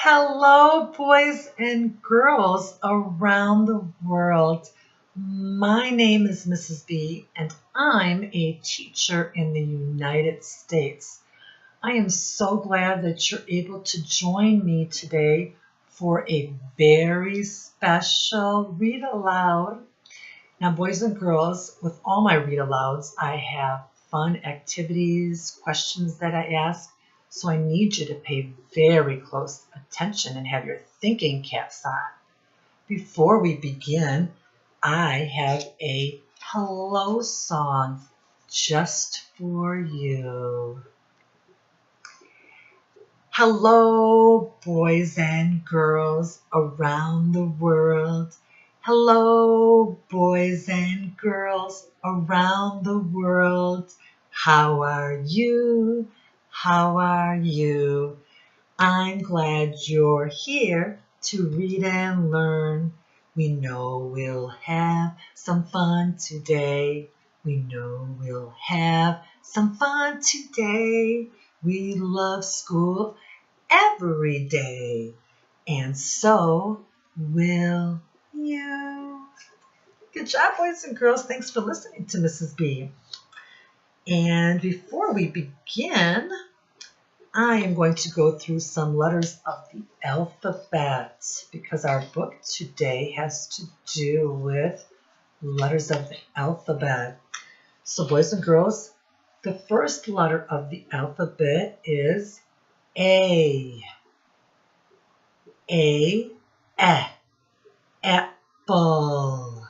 Hello, boys and girls around the world. My name is Mrs. B, and I'm a teacher in the United States. I am so glad that you're able to join me today for a very special read aloud. Now, boys and girls, with all my read alouds, I have fun activities, questions that I ask. So I need you to pay very close attention and have your thinking caps on. Before we begin, I have a hello song just for you. Hello, boys and girls around the world. Hello, boys and girls around the world. How are you? How are you? I'm glad you're here to read and learn. We know we'll have some fun today. We know we'll have some fun today. We love school every day. And so will you. Good job, boys and girls. Thanks for listening to Mrs. B. And before we begin, I am going to go through some letters of the alphabet because our book today has to do with letters of the alphabet. So boys and girls, the first letter of the alphabet is A. A, apple.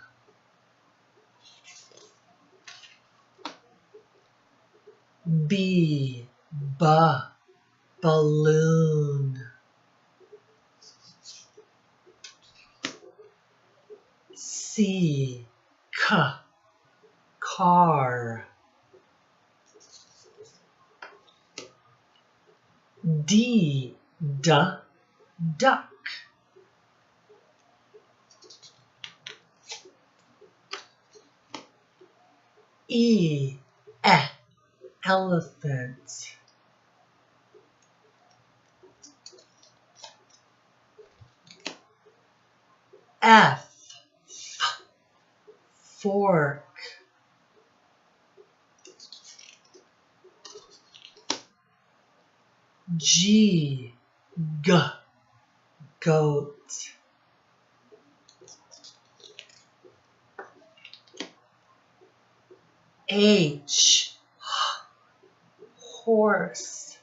B, balloon. C, car. D, duck. E, elephant. F, fork. G, goat. H, horse.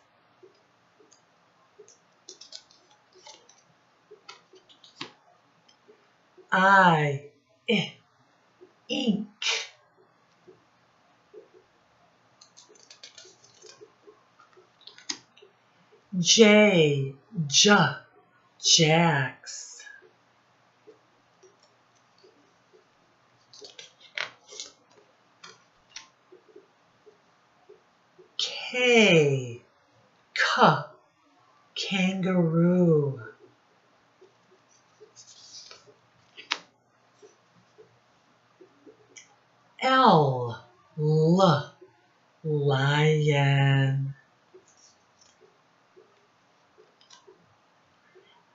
I, ink. J, jacks. K, kangaroo. L, lion.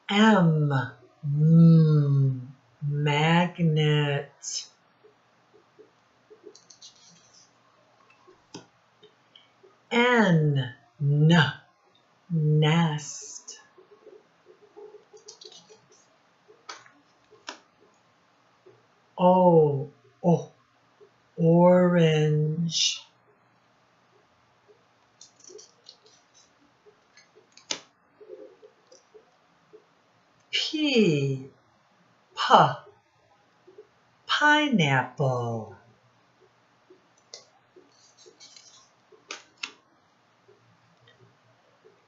M, magnet. N, nest. O, orange. P, pineapple.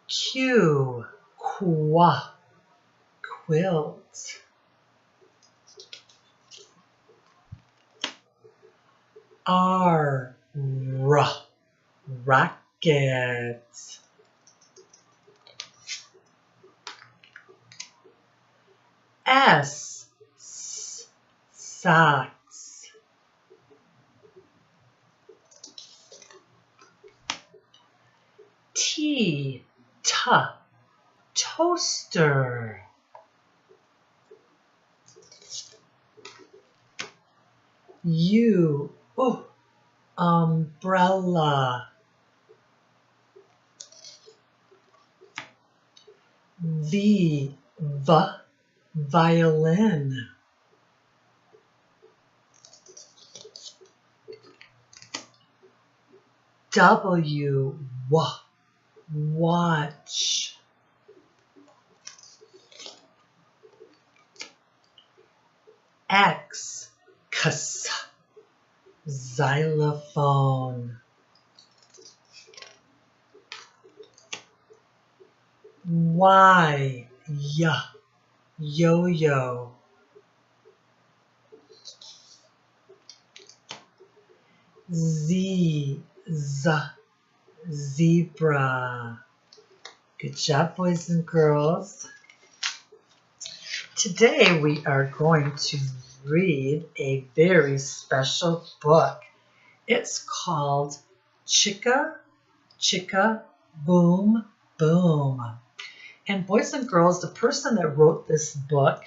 Q, quilt. R, rocket. S, socks. T, toaster. U, umbrella. V, violin. W, watch. X, xylophone. Y, yo-yo. Z, zebra. Good job, boys and girls. Today we are going to read a very special book. It's called Chicka, Chicka, Boom, Boom. And boys and girls, the person that wrote this book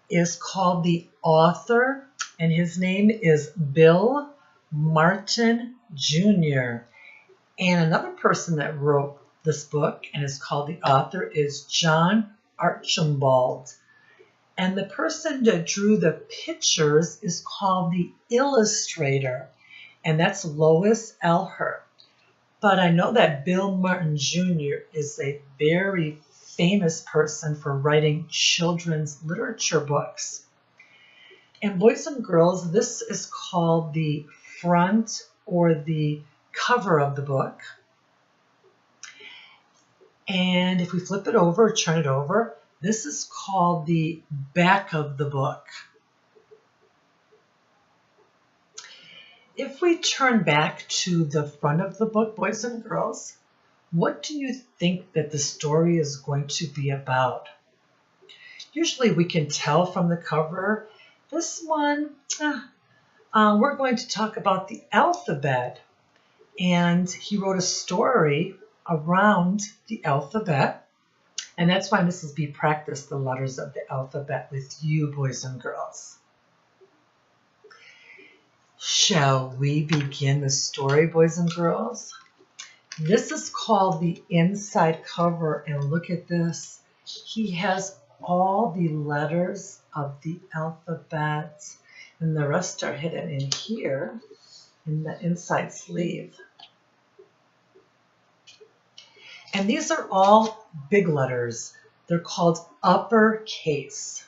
is called the author, and his name is Bill Martin Jr. And another person that wrote this book and is called the author is John Archibald. And the person that drew the pictures is called the illustrator, and that's Lois Elher. But I know that Bill Martin Jr. is a very famous person for writing children's literature books. And boys and girls, this is called the front or the cover of the book. And if we flip it over, turn it over, this is called the back of the book. If we turn back to the front of the book, boys and girls, what do you think that the story is going to be about? Usually we can tell from the cover. This one, we're going to talk about the alphabet. And he wrote a story around the alphabet. And that's why Mrs. B practiced the letters of the alphabet with you, boys and girls. Shall we begin the story, boys and girls? This is called the inside cover, and look at this. He has all the letters of the alphabet, and the rest are hidden in here in the inside sleeve. And these are all big letters. They're called uppercase.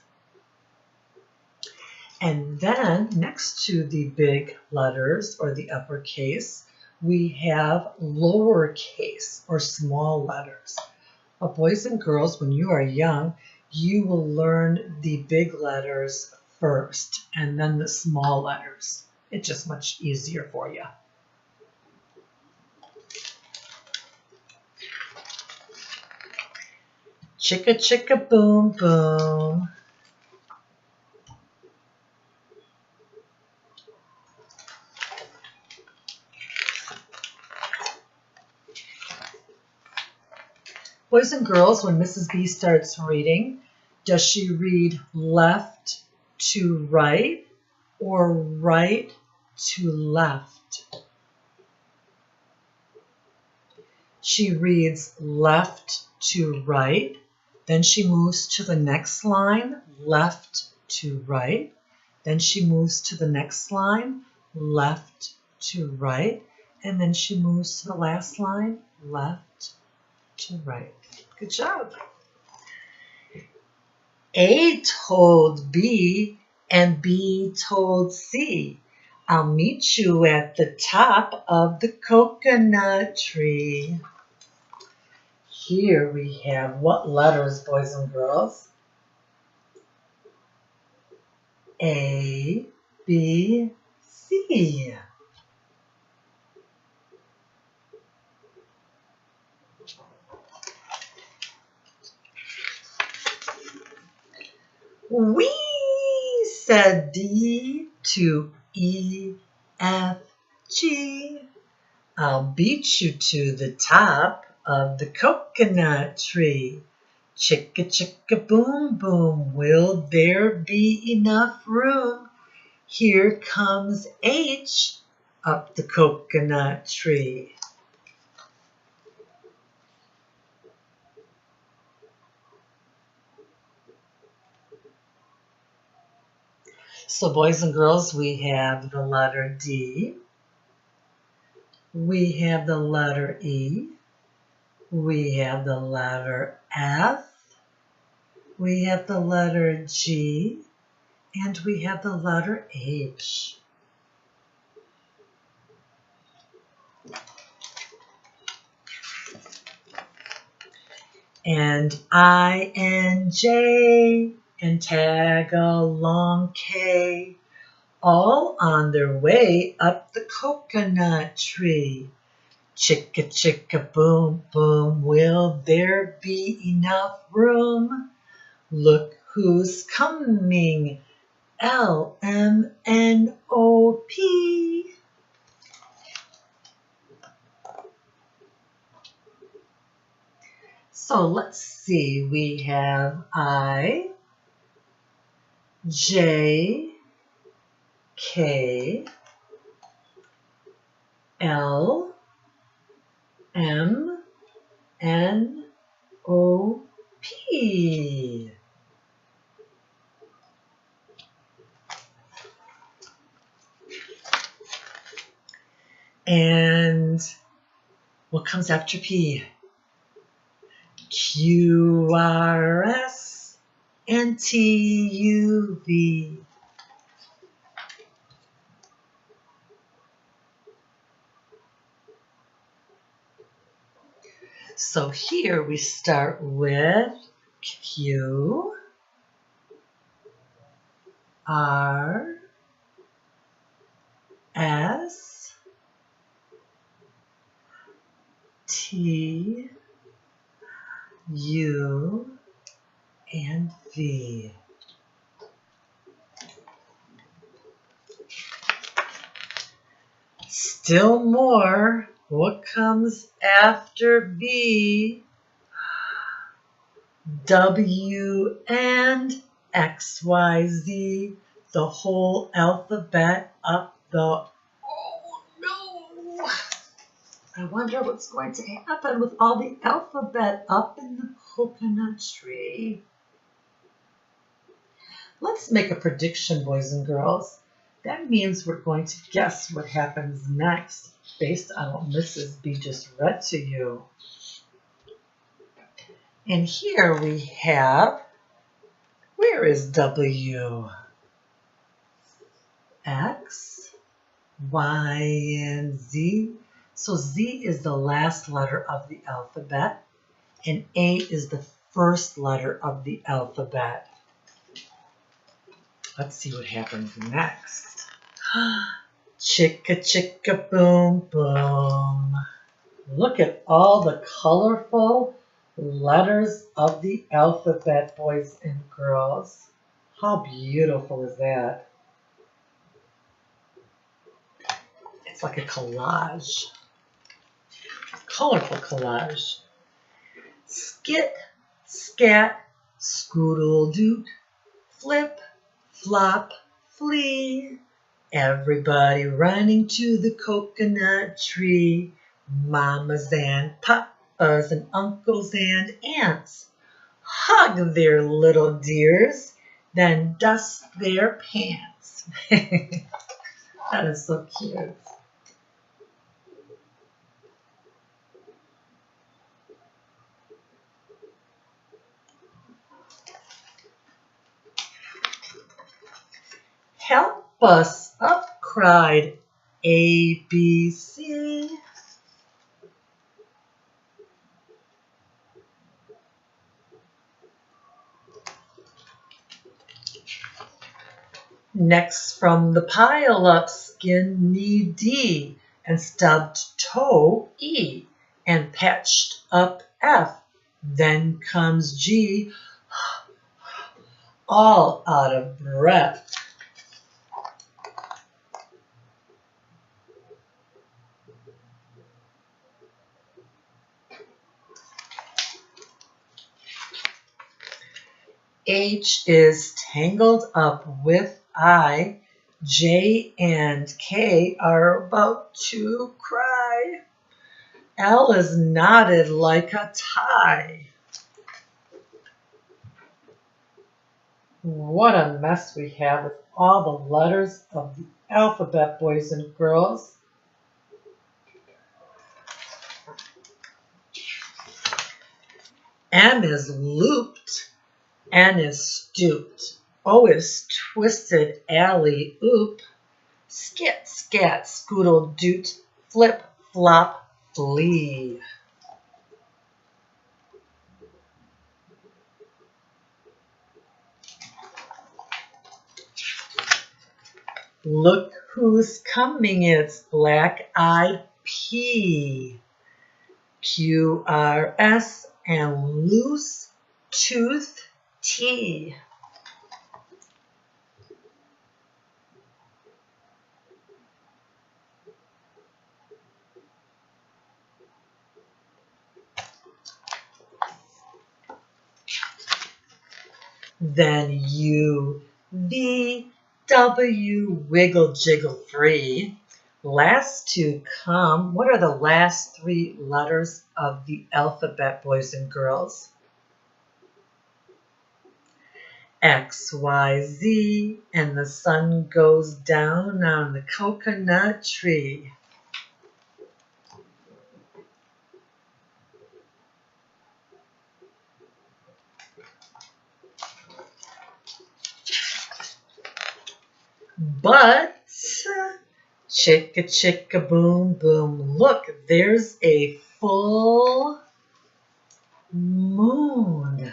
And then next to the big letters or the uppercase, we have lowercase or small letters. But boys and girls, when you are young, you will learn the big letters first and then the small letters. It's just much easier for you. Chicka, chicka, boom, boom. Boys and girls, when Mrs. B starts reading, does she read left to right or right to left? She reads left to right, then she moves to the next line, left to right, then she moves to the next line, left to right, and then she moves to the last line, left to right. Good job. A told B and B told C, I'll meet you at the top of the coconut tree. Here we have what letters, boys and girls? A, B, C. Wee, said D to E, F, G. I'll beat you to the top of the coconut tree. Chicka, chicka, boom, boom, will there be enough room? Here comes H up the coconut tree. So boys and girls, we have the letter D, we have the letter E, we have the letter F, we have the letter G, and we have the letter H. And I and J and tag along K, all on their way up the coconut tree. Chicka, chicka, boom, boom, will there be enough room? Look who's coming, L-M-N-O-P. So let's see, we have I, J, K, L, M, N, O, P. And what comes after P? Q, R, S, and T, U, V. So here we start with Q, R, S, T, U, and V. Still more. What comes after V? W and X, Y, Z. The whole alphabet up the... Oh no! I wonder what's going to happen with all the alphabet up in the coconut tree. Let's make a prediction, boys and girls. That means we're going to guess what happens next based on what Mrs. B just read to you. And here we have, where is W? X, Y, and Z. So Z is the last letter of the alphabet, and A is the first letter of the alphabet. Let's see what happens next. Chicka, chicka, boom, boom. Look at all the colorful letters of the alphabet, boys and girls. How beautiful is that? It's like a collage. Colorful collage. Skit, scat, scoodle-doot, flip, flop, flee. Everybody running to the coconut tree. Mamas and papas and uncles and aunts hug their little dears, then dust their pants. That is so cute. Help us up, cried ABC. Next from the pile up, skinny D, and stubbed toe E, and patched up F. Then comes G, all out of breath. H is tangled up with I. J and K are about to cry. L is knotted like a tie. What a mess we have with all the letters of the alphabet, boys and girls. M is looped. N is stooped. O is twisted alley oop. Skit, scat, scoodle doot. Flip, flop, flee. Look who's coming, it's black-eyed P. Q, R, S, and loose tooth T. Then U, V, W, wiggle, jiggle, free. Last to come. What are the last three letters of the alphabet, boys and girls? X, Y, Z, and the sun goes down on the coconut tree. But, chicka, chicka, boom, boom, look, there's a full moon.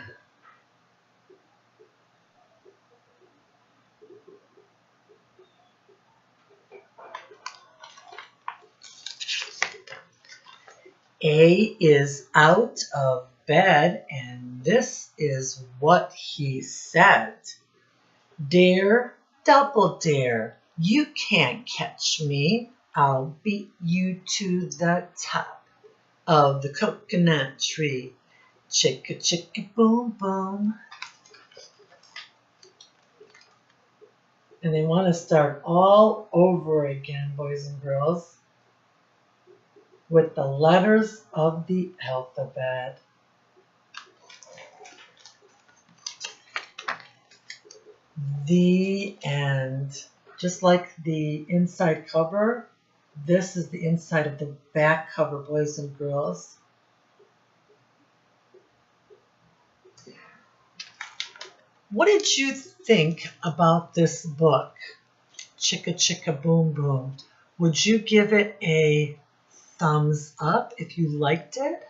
A is out of bed, and this is what he said. Dare, double dare, you can't catch me. I'll beat you to the top of the coconut tree. Chicka, chicka, boom, boom. And they want to start all over again, boys and girls, with the letters of the alphabet. The end. Just like the inside cover, this is the inside of the back cover, boys and girls. What did you think about this book, Chicka Chicka Boom Boom? Would you give it a thumbs up if you liked it?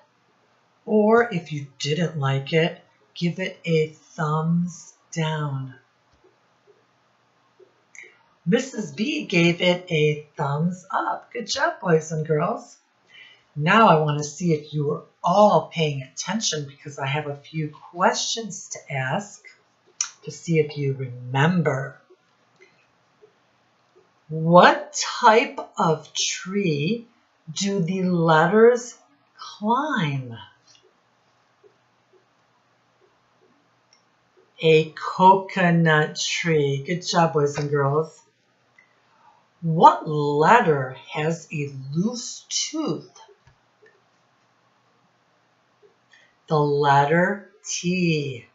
Or if you didn't like it, give it a thumbs down. Mrs. B gave it a thumbs up. Good job, boys and girls. Now I want to see if you are all paying attention because I have a few questions to ask to see if you remember. What type of tree do the letters climb? A coconut tree. Good job, boys and girls. What letter has a loose tooth? The letter T.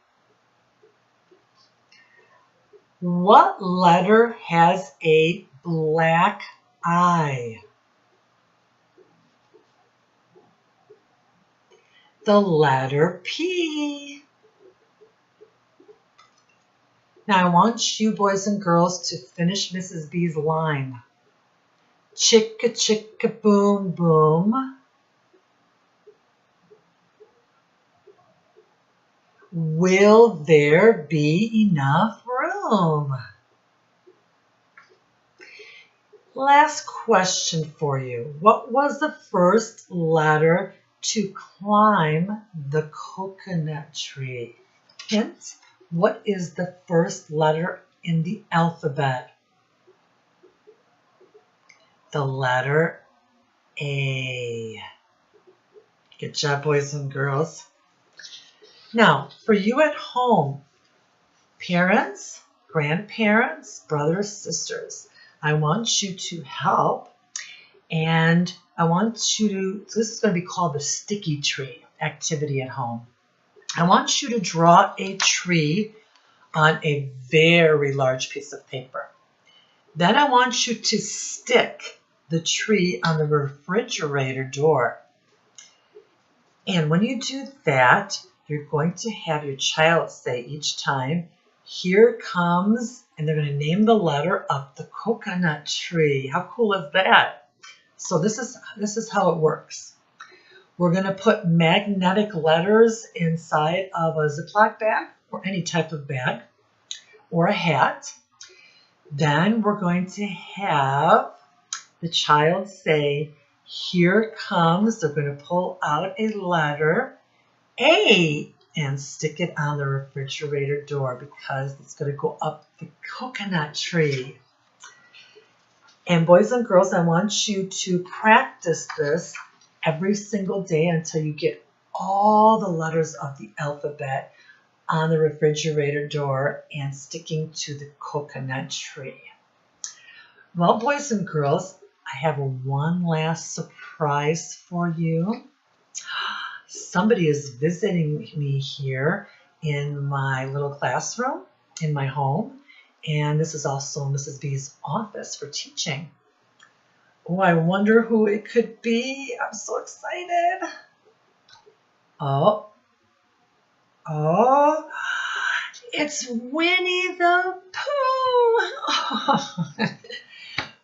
What letter has a black eye? The letter P. Now I want you boys and girls to finish Mrs. B's line. Chicka chicka boom boom. Will there be enough room? Last question for you. What was the first letter to climb the coconut tree? Hint. What is the first letter in the alphabet? The letter A. Good job, boys and girls. Now, for you at home, Parents, grandparents, brothers, sisters, I want you to help, and I want you to, so this is going to be called the sticky tree activity at home. I want you to draw a tree on a very large piece of paper. Then I want you to stick the tree on the refrigerator door. And when you do that, you're going to have your child say each time, "Here comes," and they're going to name the letter of the coconut tree. How cool is that? So this is how it works. We're going to put magnetic letters inside of a Ziploc bag or any type of bag or a hat. Then we're going to have the child say, "Here comes," they're going to pull out a letter, A, and stick it on the refrigerator door because it's going to go up the coconut tree. And boys and girls, I want you to practice this every single day until you get all the letters of the alphabet on the refrigerator door and sticking to the coconut tree. Well, boys and girls, I have one last surprise for you. Somebody is visiting me here in my little classroom in my home, and this is also Mrs. B's office for teaching. Oh, I wonder who it could be. I'm so excited. Oh, it's Winnie-the-Pooh.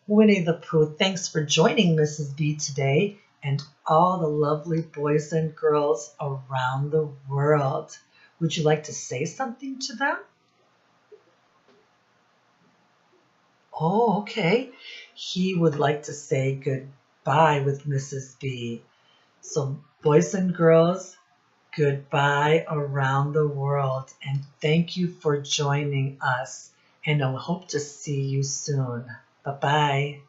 Winnie-the-Pooh, thanks for joining Mrs. B today and all the lovely boys and girls around the world. Would you like to say something to them? Oh, okay. He would like to say goodbye with Mrs. B. So, boys and girls, goodbye around the world. And thank you for joining us. And I hope to see you soon. Bye-bye.